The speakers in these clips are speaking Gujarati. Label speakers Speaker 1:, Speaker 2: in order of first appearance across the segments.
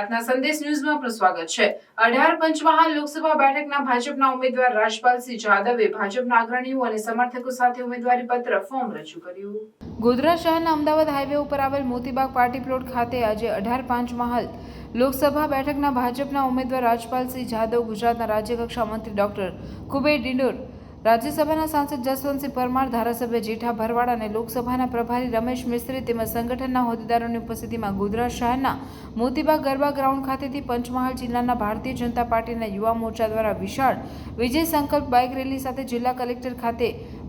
Speaker 1: પ્રાર્થના સંદેશ ન્યૂઝમાં આપનું સ્વાગત છે। 18 પંચમહાલ લોકસભા બેઠકના ભાજપના ઉમેદવાર રાજપાલસિંહ જાદવે ભાજપના અગ્રણીઓ અને સમર્થકો સાથે ઉમેદવારી પત્ર ફોર્મ રજૂ કર્યું। ગોધરા શહેરના અમદાવાદ હાઈવે ઉપર આવેલ મોતીબાગ પાર્ટી પ્લોટ ખાતે આજે 18 પંચમહાલ લોકસભા બેઠકના ભાજપના ઉમેદવાર રાજપાલસિંહ જાદવ, ગુજરાતના રાજ્યકક્ષા મંત્રી ડોક્ટર કુબેર ડિંડોર, રાજ્યસભાના સાંસદ જસવંતસિંહ પરમાર, ધારાસભ્ય જેઠા ભરવાડ અને લોકસભાના પ્રભારી રમેશ મિસ્ત્રી તેમજ સંગઠનના હોદ્દેદારોની ઉપસ્થિતિમાં ગોધરા શહેરના મોતીબાગ ગરબા ગ્રાઉન્ડ ખાતેથી પંચમહાલ જિલ્લાના ભારતીય જનતા પાર્ટીના યુવા મોરચા દ્વારા વિશાળ વિજય સંકલ્પ બાઇક રેલી સાથે જિલ્લા કલેક્ટર ખાતે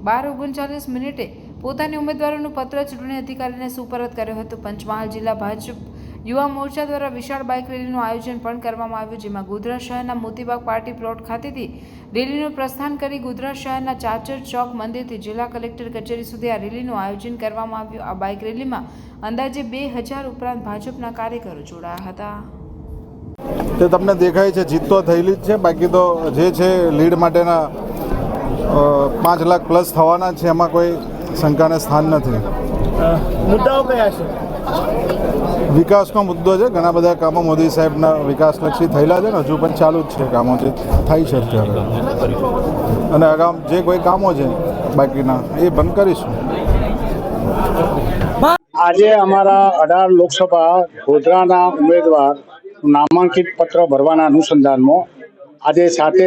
Speaker 1: 12:39 પોતાની ઉમેદવારોનું પત્ર ચૂંટણી અધિકારીને સુપરત કર્યો હતો। પંચમહાલ જિલ્લા ભાજપ યુવા મોરચા દ્વારા વિશાળ બાઇક રેલીનું આયોજન પણ કરવામાં આવ્યું, જેમાં ગોધરા શહેરના મોતીબાગ પાર્ટી પ્લોટ ખાતેથી રેલીનું પ્રસ્થાન કરી ગોધરા શહેરના ચાચર ચોક મંદિરથી જિલ્લા કલેક્ટર કચેરી સુધી આ રેલીનું આયોજન કરવામાં આવ્યું। આ બાઇક રેલીમાં અંદાજે 2000 ઉપરાંત ભાજપના કાર્યકરો જોડાયા હતા।
Speaker 2: તે તમને દેખાય છે જીત તો થયેલી જ છે, બાકી તો જે છે લીડ માટેના 5 લાખ પ્લસ થવાના છે, એમાં કોઈ શંકાને સ્થાન નથી।
Speaker 3: મુદ્દાઓ કયા છે?
Speaker 2: વિકાસનો મુદ્દો છે, ઘણા બધા કામો મોદી સાહેબના વિકાસલક્ષી થયેલા છે ને હજુ પણ ચાલુ જ છે, કામો જે થાય છે અત્યારે, અને આગામ જે કોઈ કામો છે બાકીના એ બંધ કરીશું।
Speaker 3: આજે અમારા 18 લોકસભા ગોધરાના ઉમેદવાર નામાંકિત પત્ર ભરવાના અનુસંધાનમાં આજે સાથે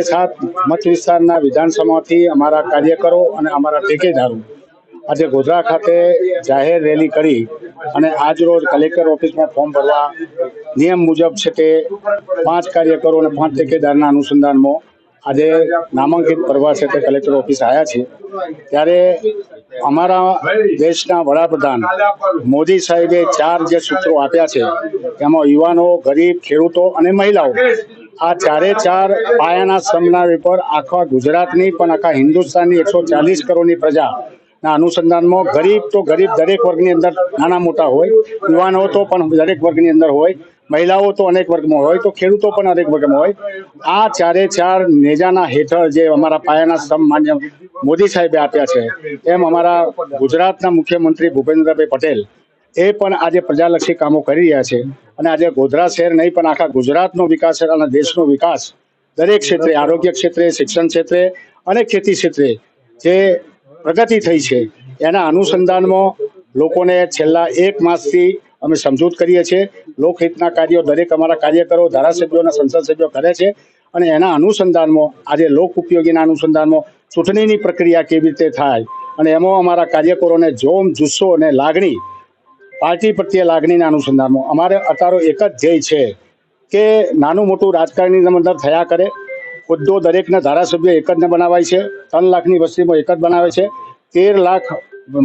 Speaker 3: મત વિસ્તારના વિધાનસભામાંથી અમારા કાર્યકરો અને અમારા ટેકેદારો આજે ગોધરા ખાતે જાહેર રેલી કરી અને આજ રોજ કલેક્ટર ઓફિસમાં ફોર્મ ભરવા નિયમ મુજબ છે તે 5 કાર્યકરો અને 5 ટેકેદારના અનુસંધાનમાં આજે નામાંકિત ભરવા છે તે કલેક્ટર ઓફિસ આવ્યા છે। ત્યારે અમારા દેશના વડાપ્રધાન મોદી સાહેબે 4 જે સૂત્રો આપ્યા છે એમાં યુવાનો, ગરીબ, ખેડૂતો અને મહિલાઓ આ 4 પાયાના સ્તંભના ઉપર આખા ગુજરાતની પણ આખા હિન્દુસ્તાનની 140 કરોડની પ્રજાના અનુસંધાનમાં ગરીબ તો ગરીબ દરેક વર્ગની અંદર નાના મોટા હોય, યુવાનો તો પણ દરેક વર્ગની અંદર હોય, મહિલાઓ તો અનેક વર્ગમાં હોય, તો ખેડૂતો પણ અનેક વર્ગમાં હોય। આ 4 નેજાના હેઠળ જે અમારા પાયાના સ્તંભ માન્ય મોદી સાહેબે આપ્યા છે, એમ અમારા ગુજરાતના મુખ્યમંત્રી ભૂપેન્દ્રભાઈ પટેલ એ પણ આજે પ્રજાલક્ષી કામો કરી રહ્યા છે, અને આજે ગોધરા શહેર નહીં પણ આખા ગુજરાતનો વિકાસ અને દેશનો વિકાસ દરેક ક્ષેત્રે, આરોગ્ય ક્ષેત્રે, શિક્ષણ ક્ષેત્રે અને ખેતી ક્ષેત્રે જે પ્રગતિ થઈ છે એના અનુસંધાનમાં લોકોને છેલ્લા 1 માસથી અમે સમજૂત કરીએ છીએ। લોકહિતના કાર્યો દરેક અમારા કાર્યકરો, ધારાસભ્યો અને સંસદ સભ્યો કરે છે, અને એના અનુસંધાનમાં આજે લોક ઉપયોગીના અનુસંધાનમાં ચૂંટણીની પ્રક્રિયા કેવી રીતે થાય અને એમાં અમારા કાર્યકરોને જોમ, જુસ્સો અને લાગણી, પાર્ટી પ્રત્યે લાગણીના અનુસંધાનમાં અમારે અત્યારે એક જ ધ્યેય છે કે નાનું મોટું રાજકારણની અંદર થયા કરે, હોદ્દો દરેકના ધારાસભ્ય એક જ બનાવાય છે, 3 લાખની વસ્તીમાં એક જ બનાવે છે, 13 લાખ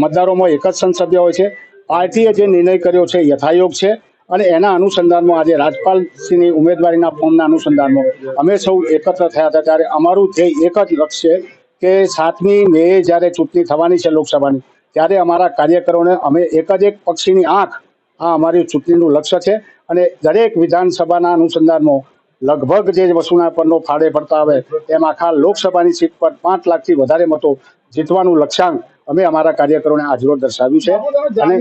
Speaker 3: મતદારોમાં એક જ સંસદ સભ્ય હોય છે। પાર્ટીએ જે નિર્ણય કર્યો છે યથાયોગ છે, અને એના અનુસંધાનમાં આજે રાજપાલસિંહની ઉમેદવારીના ફોર્મના અનુસંધાનમાં અમે સૌ એકત્ર થયા હતા। ત્યારે અમારું ધ્યેય એક જ લક્ષ્ય છે કે 7મી મે જ્યારે ચૂંટણી થવાની છે લોકસભાની, ત્યારે અમારા કાર્યકરોને અમે એક જ એક પક્ષીની આંખ, આ અમારી ચૂંટણીનું લક્ષ્ય છે। અને દરેક વિધાનસભાના અનુસંધાનમાં લગભગ જે વસુના પરનો ફાળે પડતા આવે એમ આખા લોકસભાની સીટ પર 5 લાખથી વધારે મતો જીતવાનું લક્ષ્યાંક અમે અમારા કાર્યકરોને આજરોજ દર્શાવ્યું છે। અને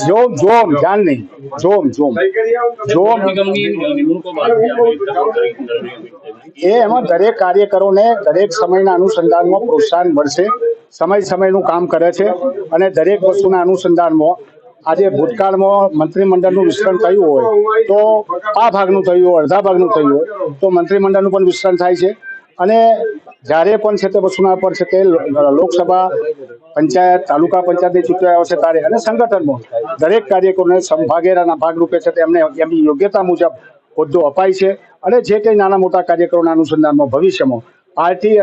Speaker 3: જોમ જાન નહીં, જોમ એ એમાં દરેક કાર્યકરોને દરેક સમયના અનુસંધાનમાં પ્રોત્સાહન મળશે, સમયનું કામ કરે છે, અને દરેક વસ્તુના અનુસંધાનમાં આજે ભૂતકાળમાં મંત્રીમંડળનું વિસ્તરણ થયું હોય તો આ ભાગનું થયું હોય, અડધા ભાગનું થયું હોય તો મંત્રીમંડળનું પણ વિસ્તરણ થાય છે। અને જ્યારે પણ છે તે વસ્તુના પર છે તે લોકસભા, પંચાયત, તાલુકા પંચાયતની ચૂંટણી આવશે ત્યારે અને સંગઠનમાં દરેક કાર્યકરોને સમભાગેરાના ભાગરૂપે છે તેમને એમની યોગ્યતા મુજબ હોદ્દો અપાય છે। અને જે કંઈ નાના મોટા કાર્યકરોના અનુસંધાનમાં ભવિષ્યમાં પાર્ટી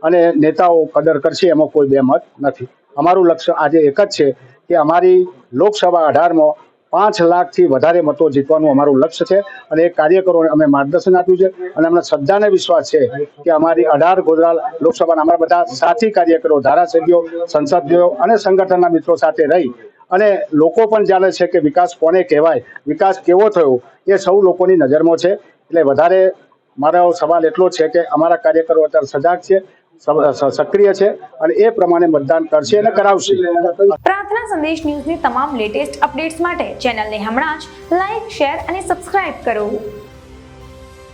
Speaker 3: અને નેતાઓ કદર કરશે એમાં કોઈ બેમત નથી। અમારું લક્ષ્ય આજે એક જ છે કે અમારી લોકસભા 18માં 5 લાખથી વધારે મતો જીતવાનું અમારું લક્ષ્ય છે, અને એ કાર્યકરોને અમે માર્ગદર્શન આપ્યું છે, અને અમને શ્રદ્ધાને વિશ્વાસ છે કે અમારી 18 ગોધરા લોકસભાના અમારા બધા સાથી કાર્યકરો, ધારાસભ્યો, સંસદીયો અને સંગઠનના મિત્રો સાથે રહી અને લોકો પણ જાણે છે કે વિકાસ કોને કહેવાય, વિકાસ કેવો થયો એ સૌ લોકોની નજરમાં છે। એટલે વધારે મારો સવાલ એટલો છે કે અમારા કાર્યકરો અત્યારે સજાગ છે, સક્રિય છે અને એ પ્રમાણે મતદાન કરશે અને કરાવશે.
Speaker 4: પ્રાર્થના સંદેશ ન્યૂઝની તમામ લેટેસ્ટ અપડેટ્સ માટે ચેનલને હમણાં જ લાઈક, શેર અને સબસ્ક્રાઇબ કરો.